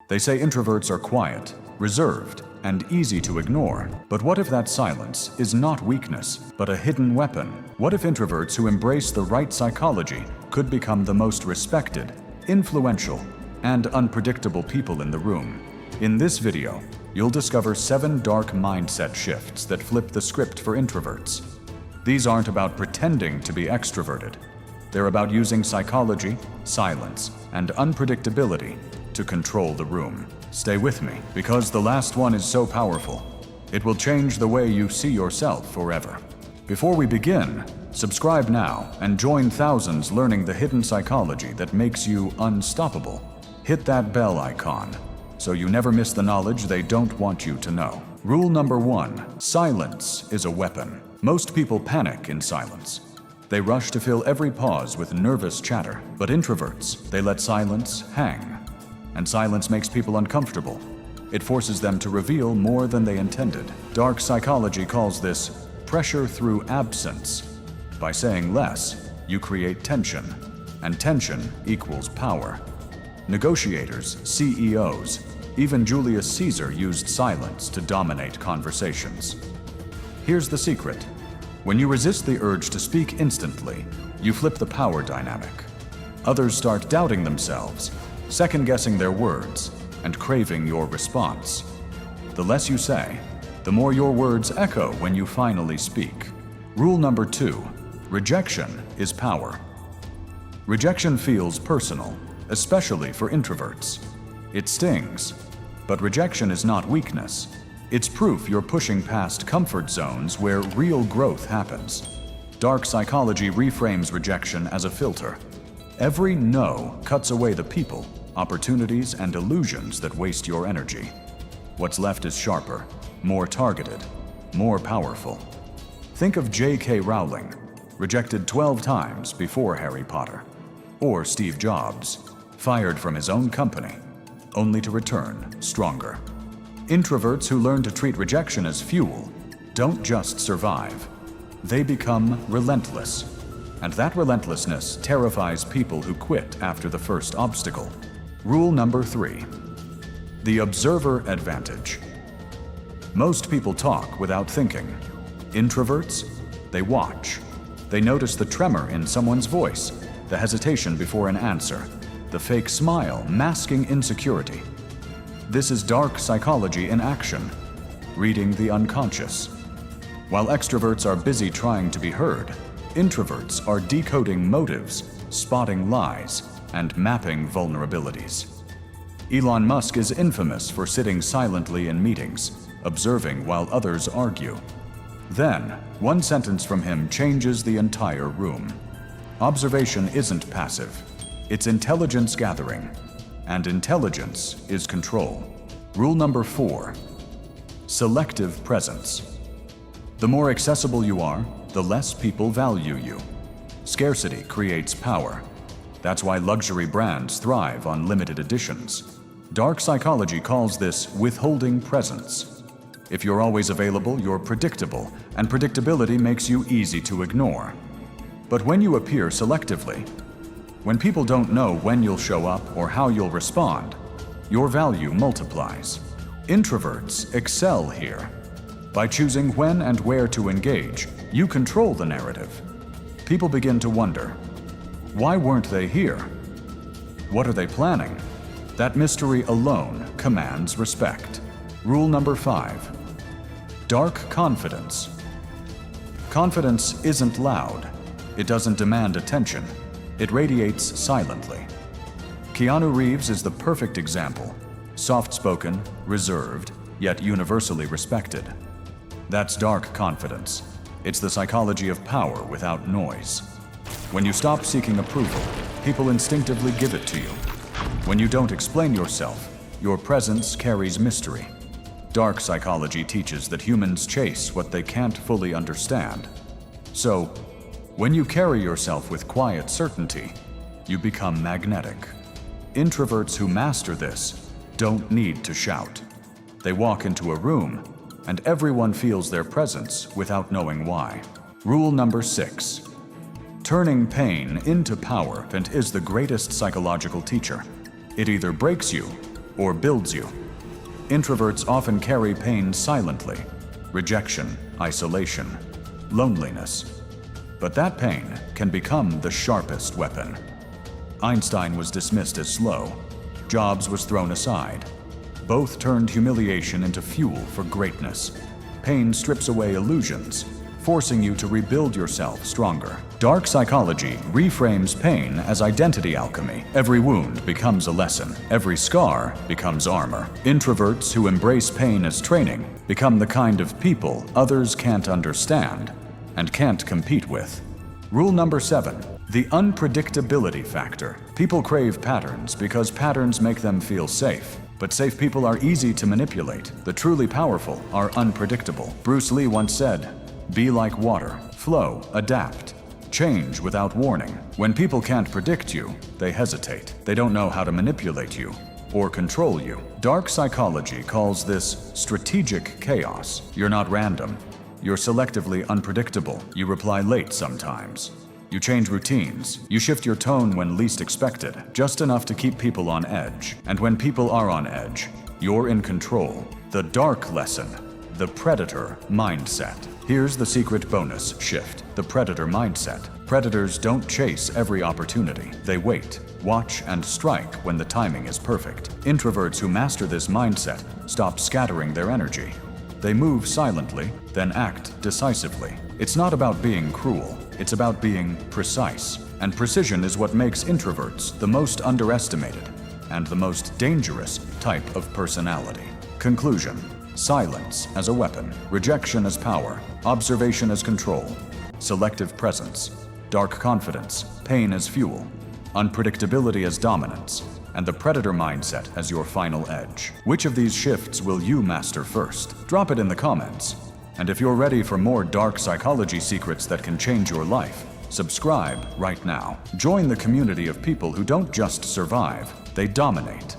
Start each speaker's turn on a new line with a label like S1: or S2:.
S1: They say introverts are quiet, reserved, and easy to ignore. But what if that silence is not weakness, but a hidden weapon? What if introverts who embrace the right psychology could become the most respected, influential, and unpredictable people in the room? In this video, you'll discover 7 dark mindset shifts that flip the script for introverts. These aren't about pretending to be extroverted. They're about using psychology, silence, and unpredictability to control the room. Stay with me, because the last one is so powerful. It will change the way you see yourself forever. Before we begin, subscribe now and join thousands learning the hidden psychology that makes you unstoppable. Hit that bell icon so you never miss the knowledge they don't want you to know. Rule number 1: silence is a weapon. Most people panic in silence. They rush to fill every pause with nervous chatter. But introverts, they let silence hang. And silence makes people uncomfortable. It forces them to reveal more than they intended. Dark psychology calls this pressure through absence. By saying less, you create tension, and tension equals power. Negotiators, CEOs, even Julius Caesar used silence to dominate conversations. Here's the secret. When you resist the urge to speak instantly, you flip the power dynamic. Others start doubting themselves, second-guessing their words, and craving your response. The less you say, the more your words echo when you finally speak. Rule number 2: rejection is power. Rejection feels personal, especially for introverts. It stings, but rejection is not weakness. It's proof you're pushing past comfort zones where real growth happens. Dark psychology reframes rejection as a filter. Every no cuts away the people, opportunities, and illusions that waste your energy. What's left is sharper, more targeted, more powerful. Think of J.K. Rowling, rejected 12 times before Harry Potter. Or Steve Jobs, fired from his own company, only to return stronger. Introverts who learn to treat rejection as fuel don't just survive. They become relentless. And that relentlessness terrifies people who quit after the first obstacle. Rule number 3: the observer advantage. Most people talk without thinking. Introverts, they watch. They notice the tremor in someone's voice, the hesitation before an answer, the fake smile masking insecurity. This is dark psychology in action, reading the unconscious. While extroverts are busy trying to be heard, introverts are decoding motives, spotting lies, and mapping vulnerabilities. Elon Musk is infamous for sitting silently in meetings, observing while others argue. Then, one sentence from him changes the entire room. Observation isn't passive. It's intelligence gathering. And intelligence is control. Rule number 4: selective presence. The more accessible you are, the less people value you. Scarcity creates power. That's why luxury brands thrive on limited editions. Dark psychology calls this withholding presence. If you're always available, you're predictable, and predictability makes you easy to ignore. But when you appear selectively, when people don't know when you'll show up or how you'll respond, your value multiplies. Introverts excel here. By choosing when and where to engage, you control the narrative. People begin to wonder, why weren't they here? What are they planning? That mystery alone commands respect. Rule number 5: dark confidence. Confidence isn't loud. It doesn't demand attention. It radiates silently. Keanu Reeves is the perfect example. Soft-spoken, reserved, yet universally respected. That's dark confidence. It's the psychology of power without noise. When you stop seeking approval, people instinctively give it to you. When you don't explain yourself, your presence carries mystery. Dark psychology teaches that humans chase what they can't fully understand. So, when you carry yourself with quiet certainty, you become magnetic. Introverts who master this don't need to shout. They walk into a room, and everyone feels their presence without knowing why. Rule number 6: turning pain into power is the greatest psychological teacher. It either breaks you or builds you. Introverts often carry pain silently: rejection, isolation, loneliness. But that pain can become the sharpest weapon. Einstein was dismissed as slow. Jobs was thrown aside. Both turned humiliation into fuel for greatness. Pain strips away illusions, forcing you to rebuild yourself stronger. Dark psychology reframes pain as identity alchemy. Every wound becomes a lesson. Every scar becomes armor. Introverts who embrace pain as training become the kind of people others can't understand and can't compete with. Rule number 7. The unpredictability factor. People crave patterns because patterns make them feel safe. But safe people are easy to manipulate. The truly powerful are unpredictable. Bruce Lee once said, "Be like water, flow, adapt, change without warning." When people can't predict you, they hesitate. They don't know how to manipulate you or control you. Dark psychology calls this strategic chaos. You're not random. You're selectively unpredictable. You reply late sometimes. You change routines. You shift your tone when least expected, just enough to keep people on edge. And when people are on edge, you're in control. The dark lesson: the predator mindset. Here's the secret bonus shift: the predator mindset. Predators don't chase every opportunity. They wait, watch, and strike when the timing is perfect. Introverts who master this mindset stop scattering their energy. They move silently, then act decisively. It's not about being cruel. It's about being precise. And precision is what makes introverts the most underestimated and the most dangerous type of personality. Conclusion: silence as a weapon, rejection as power, observation as control, selective presence, dark confidence, pain as fuel, unpredictability as dominance, and the predator mindset as your final edge. Which of these shifts will you master first? Drop it in the comments. And if you're ready for more dark psychology secrets that can change your life, subscribe right now. Join the community of people who don't just survive, they dominate.